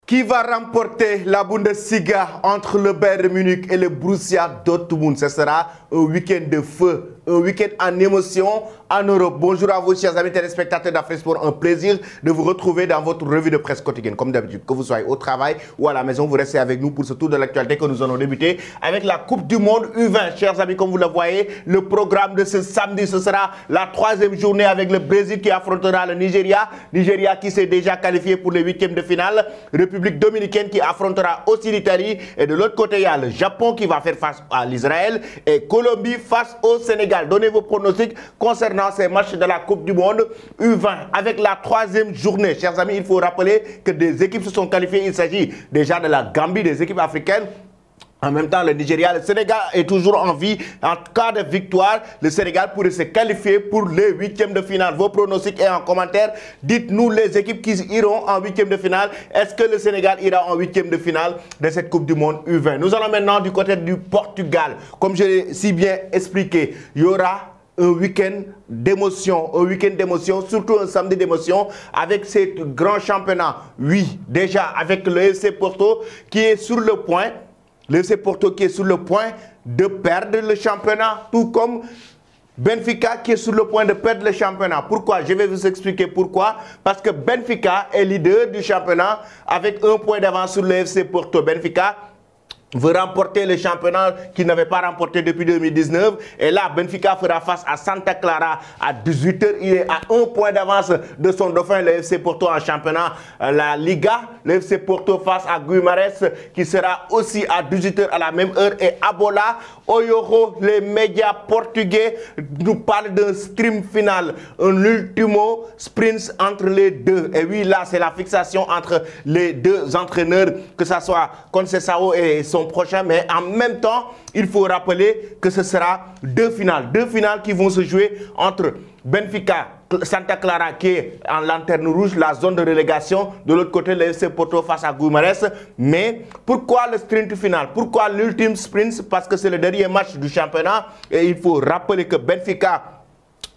Qui va remporter la Bundesliga entre le Bayern Munich et le Borussia Dortmund? Ce sera un week-end de feu, un week-end en émotion en Europe. Bonjour à vous, chers amis téléspectateurs d'Afrique Sport. Un plaisir de vous retrouver dans votre revue de presse quotidienne. Comme d'habitude, que vous soyez au travail ou à la maison, vous restez avec nous pour ce tour de l'actualité que nous allons débuter avec la Coupe du Monde U20. Chers amis, comme vous le voyez, le programme de ce samedi, ce sera la troisième journée avec le Brésil qui affrontera le Nigeria. Nigeria qui s'est déjà qualifié pour les huitièmes de finale. République dominicaine qui affrontera aussi l'Italie. Et de l'autre côté, il y a le Japon qui va faire face à l'Israël. Et Colombie face au Sénégal. Donnez vos pronostics concernant ces matchs de la Coupe du Monde U20. Avec la troisième journée, chers amis, il faut rappeler que des équipes se sont qualifiées. Il s'agit déjà de la Gambie, des équipes africaines. En même temps, le Nigeria, le Sénégal est toujours en vie. En cas de victoire, le Sénégal pourrait se qualifier pour les huitièmes de finale. Vos pronostics et en commentaire, dites-nous les équipes qui iront en huitièmes de finale. Est-ce que le Sénégal ira en huitièmes de finale de cette Coupe du Monde U20? Nous allons maintenant du côté du Portugal. Comme je l'ai si bien expliqué, il y aura un week-end d'émotion, surtout un samedi d'émotion avec ces grands championnats. Oui, déjà avec le FC Porto qui est sur le point. Le FC Porto qui est sur le point de perdre le championnat, tout comme Benfica qui est sur le point de perdre le championnat. Pourquoi? Je vais vous expliquer pourquoi. Parce que Benfica est leader du championnat avec un point d'avance sur le FC Porto. Benfica veut remporter le championnat qu'il n'avait pas remporté depuis 2019. Et là, Benfica fera face à Santa Clara à 18 h. Il est à un point d'avance de son dauphin, le FC Porto, en championnat. La Liga, le FC Porto face à Guimarães, qui sera aussi à 18 h à la même heure. Et à Bola, Oyoro, les médias portugais nous parlent d'un stream final, un ultimo sprint entre les deux. Et oui, là, c'est la fixation entre les deux entraîneurs, que ce soit Conceição et son prochain, mais en même temps, il faut rappeler que ce sera deux finales qui vont se jouer entre Benfica, Santa Clara qui est en lanterne rouge, la zone de relégation, de l'autre côté le FC Porto face à Guimarães. Mais pourquoi le sprint final? Pourquoi l'ultime sprint? Parce que c'est le dernier match du championnat et il faut rappeler que Benfica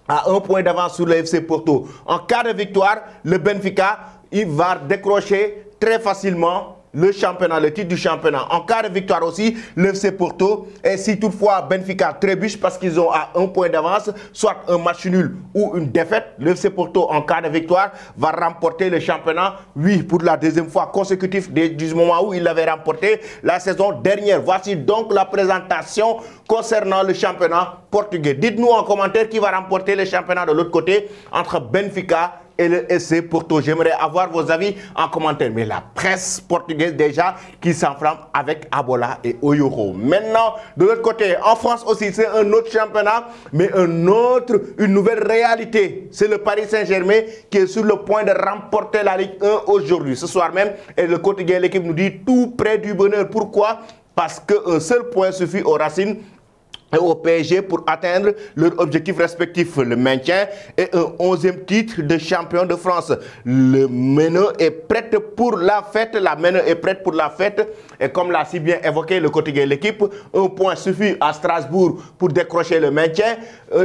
a un point d'avance sur le FC Porto. En cas de victoire, le Benfica, il va décrocher très facilement le championnat, le titre du championnat. En cas de victoire aussi, le FC Porto, et si toutefois Benfica trébuche parce qu'ils ont à un point d'avance, soit un match nul ou une défaite, le FC Porto, en cas de victoire, va remporter le championnat, oui, pour la deuxième fois consécutive du moment où il l'avait remporté la saison dernière. Voici donc la présentation concernant le championnat portugais. Dites-nous en commentaire qui va remporter le championnat de l'autre côté entre Benfica et le FC Porto. J'aimerais avoir vos avis en commentaire. Mais la presse portugaise déjà qui s'enflamme avec Abola et Oyoro. Maintenant, de l'autre côté, en France aussi, c'est un autre championnat, mais une nouvelle réalité. C'est le Paris Saint-Germain qui est sur le point de remporter la Ligue 1 aujourd'hui. Ce soir même, et le quotidien, l'équipe nous dit tout près du bonheur. Pourquoi? Parce qu'un seul point suffit aux Racines et au PSG pour atteindre leur objectif respectif, le maintien et un 11e titre de champion de France. Le Meno est prête pour la fête, et comme l'a si bien évoqué le quotidien l'équipe, un point suffit à Strasbourg pour décrocher le maintien.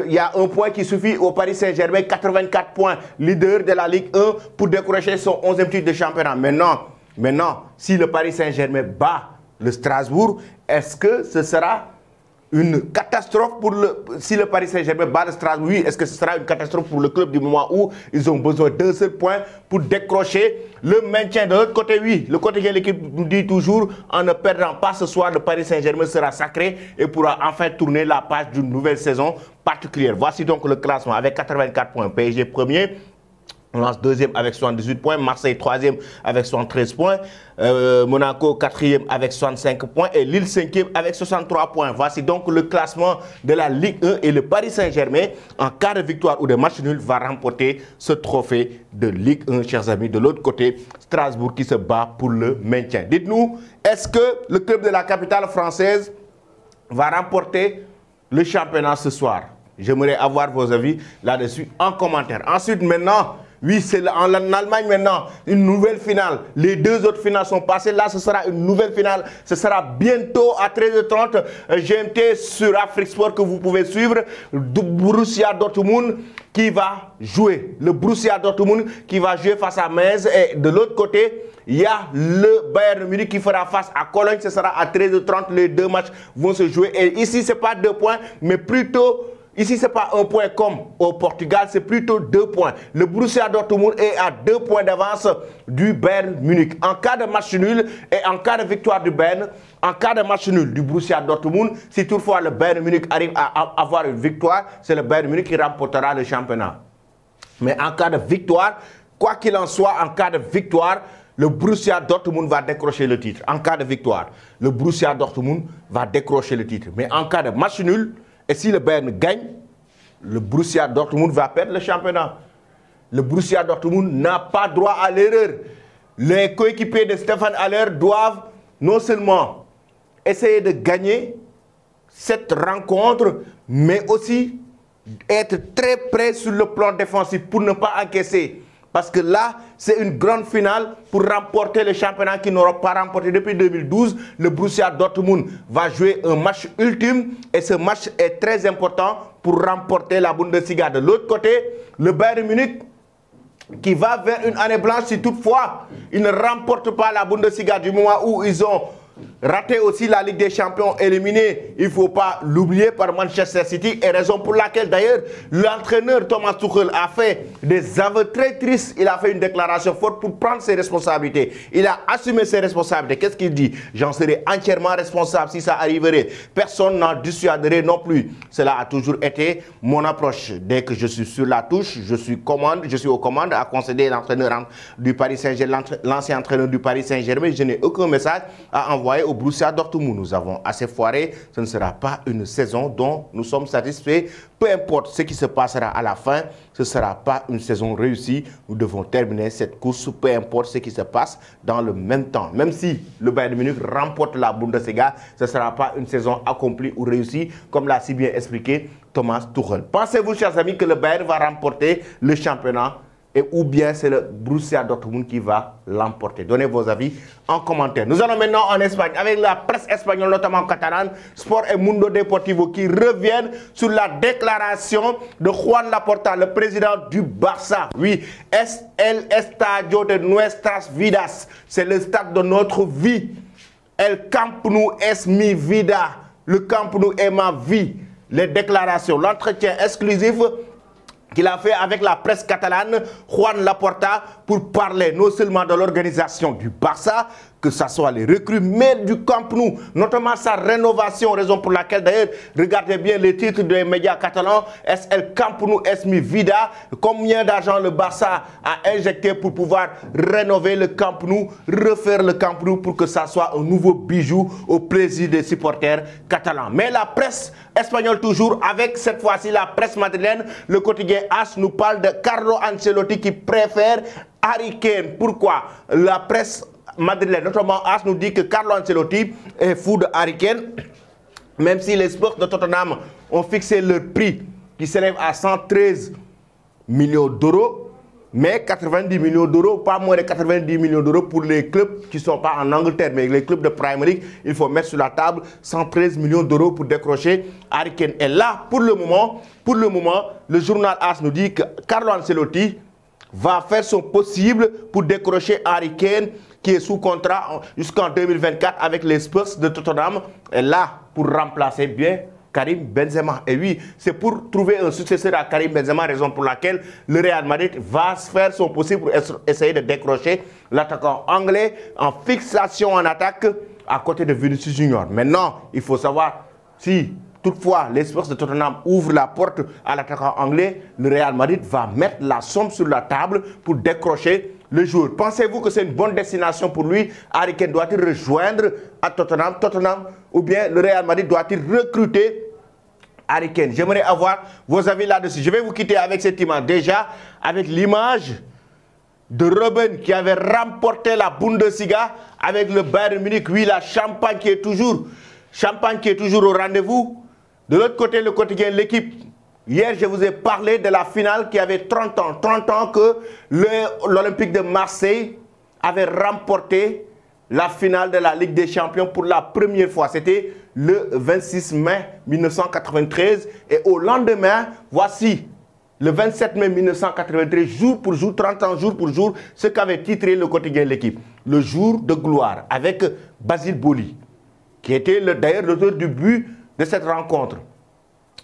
Il y a un point qui suffit au Paris Saint-Germain, 84 points, leader de la Ligue 1 pour décrocher son 11e titre de championnat. Maintenant, si le Paris Saint-Germain bat le Strasbourg, est-ce que ce sera une catastrophe si le Paris Saint-Germain bat le Strasbourg? Oui, est-ce que ce sera une catastrophe pour le club du moment où ils ont besoin d'un seul point pour décrocher le maintien? De l'autre côté, oui, le côté de l'équipe nous dit toujours, en ne perdant pas ce soir, le Paris Saint-Germain sera sacré et pourra enfin tourner la page d'une nouvelle saison particulière. Voici donc le classement avec 84 points. PSG premier, Lens deuxième avec 78 points, Marseille troisième avec 73 points, Monaco quatrième avec 65 points et Lille cinquième avec 63 points. Voici donc le classement de la Ligue 1 et le Paris Saint-Germain, en cas de victoire ou de match nul, va remporter ce trophée de Ligue 1, chers amis. De l'autre côté, Strasbourg qui se bat pour le maintien. Dites-nous, est-ce que le club de la capitale française va remporter le championnat ce soir? J'aimerais avoir vos avis là-dessus en commentaire. Ensuite, maintenant, oui, c'est en Allemagne maintenant, une nouvelle finale. Les deux autres finales sont passées. Là, ce sera une nouvelle finale. Ce sera bientôt à 13h30 GMT sur Afrique Sport que vous pouvez suivre. Borussia Dortmund qui va jouer. Le Borussia Dortmund qui va jouer face à Mainz. Et de l'autre côté, Il y a le Bayern Munich qui fera face à Cologne. Ce sera à 13h30. Les deux matchs vont se jouer. Et ici, ce n'est pas 2 points, mais plutôt... Ici, ce n'est pas 1 point comme au Portugal, c'est plutôt 2 points. Le Borussia Dortmund est à 2 points d'avance du Bayern Munich. En cas de match nul et en cas de victoire du Bayern, en cas de match nul du Borussia Dortmund, si toutefois le Bayern Munich arrive à avoir une victoire, c'est le Bayern Munich qui remportera le championnat. Mais en cas de victoire, quoi qu'il en soit, en cas de victoire, le Borussia Dortmund va décrocher le titre. En cas de victoire, le Borussia Dortmund va décrocher le titre. Mais en cas de match nul, et si le Bayern gagne, le Borussia Dortmund va perdre le championnat. Le Borussia Dortmund n'a pas droit à l'erreur. Les coéquipiers de Stefan Haller doivent non seulement essayer de gagner cette rencontre, mais aussi être très près sur le plan défensif pour ne pas encaisser. Parce que là, c'est une grande finale pour remporter le championnat qu'ils n'auront pas remporté depuis 2012. Le Borussia Dortmund va jouer un match ultime et ce match est très important pour remporter la Bundesliga. De l'autre côté, le Bayern Munich qui va vers une année blanche si toutefois ils ne remportent pas la Bundesliga du moment où ils ont raté aussi la Ligue des Champions, éliminé, il ne faut pas l'oublier, par Manchester City, et raison pour laquelle d'ailleurs l'entraîneur Thomas Tuchel a fait des aveux très tristes. Il a fait une déclaration forte pour prendre ses responsabilités. Il a assumé ses responsabilités. Qu'est-ce qu'il dit? J'en serai entièrement responsable si ça arriverait. Personne n'en dissuaderait non plus. Cela a toujours été mon approche. Dès que je suis sur la touche, je suis aux commandes, à concéder l'entraîneur du Paris Saint-Germain, l'ancien entraîneur du Paris Saint-Germain. Je n'ai aucun message à envoyer au Borussia Dortmund. Nous avons assez foiré. Ce ne sera pas une saison dont nous sommes satisfaits. Peu importe ce qui se passera à la fin, ce ne sera pas une saison réussie. Nous devons terminer cette course, peu importe ce qui se passe dans le même temps. Même si le Bayern Munich remporte la Bundesliga, ce ne sera pas une saison accomplie ou réussie, comme l'a si bien expliqué Thomas Tuchel. Pensez-vous, chers amis, que le Bayern va remporter le championnat? Ou bien c'est le Borussia Dortmund qui va l'emporter? Donnez vos avis en commentaire. Nous allons maintenant en Espagne avec la presse espagnole, notamment catalane, Sport et Mundo Deportivo, qui reviennent sur la déclaration de Juan Laporta, le président du Barça. Oui, es el estadio de nuestras vidas. C'est le stade de notre vie. El Camp Nou es mi vida. Le Camp Nou est ma vie. Les déclarations, l'entretien exclusif qu'il a fait avec la presse catalane, Juan Laporta, pour parler non seulement de l'organisation du Barça, que ce soit les recrues, mais du Camp Nou, notamment sa rénovation, raison pour laquelle d'ailleurs, regardez bien les titres des médias catalans, est el Camp Nou es mi vida, combien d'argent le Barça a injecté pour pouvoir rénover le Camp Nou, refaire le Camp Nou pour que ça soit un nouveau bijou au plaisir des supporters catalans. Mais la presse espagnole toujours, avec cette fois-ci la presse madrilène, le quotidien AS nous parle de Carlo Ancelotti qui préfère Harry Kane. Pourquoi? La presse madrilène, notamment AS, nous dit que Carlo Ancelotti est fou de Harry Kane, même si les Spurs de Tottenham ont fixé leur prix qui s'élève à 113 millions d'euros, mais 90 millions d'euros, pas moins de 90 millions d'euros pour les clubs qui ne sont pas en Angleterre, mais les clubs de Premier League, il faut mettre sur la table 113 millions d'euros pour décrocher Harry Kane. Et là, pour le moment, le journal AS nous dit que Carlo Ancelotti va faire son possible pour décrocher Harry Kane, qui est sous contrat jusqu'en 2024 avec les Spurs de Tottenham. Et là, pour remplacer bien Karim Benzema. Et oui, c'est pour trouver un successeur à Karim Benzema, raison pour laquelle le Real Madrid va faire son possible pour essayer de décrocher l'attaquant anglais en fixation en attaque à côté de Vinicius Junior. Maintenant, il faut savoir si toutefois les Spurs de Tottenham ouvrent la porte à l'attaquant anglais, le Real Madrid va mettre la somme sur la table pour décrocher le joueur. Pensez-vous que c'est une bonne destination pour lui? Harry Kane doit-il rejoindre à Tottenham, ou bien le Real Madrid doit-il recruter Harry Kane? J'aimerais avoir vos avis là-dessus. Je vais vous quitter avec cette image. Déjà, avec l'image de Robben qui avait remporté la Bundesliga avec le Bayern Munich. Oui, la champagne qui est toujours au rendez-vous. De l'autre côté, le quotidien L'équipe. Hier, je vous ai parlé de la finale qui avait 30 ans. 30 ans que l'Olympique de Marseille avait remporté la finale de la Ligue des Champions pour la première fois. C'était le 26 mai 1993. Et au lendemain, voici le 27 mai 1993, jour pour jour, 30 ans jour pour jour, ce qu'avait titré le quotidien L'Équipe. Le jour de gloire avec Basile Boli, qui était d'ailleurs l'auteur du but de cette rencontre.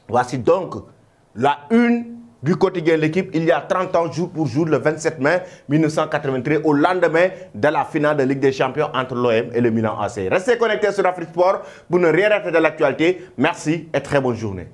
Voici donc la une du quotidien L'Équipe, il y a 30 ans, jour pour jour, le 27 mai 1983, au lendemain de la finale de Ligue des Champions entre l'OM et le Milan AC. Restez connectés sur Afrique Sport pour ne rien rater de l'actualité. Merci et très bonne journée.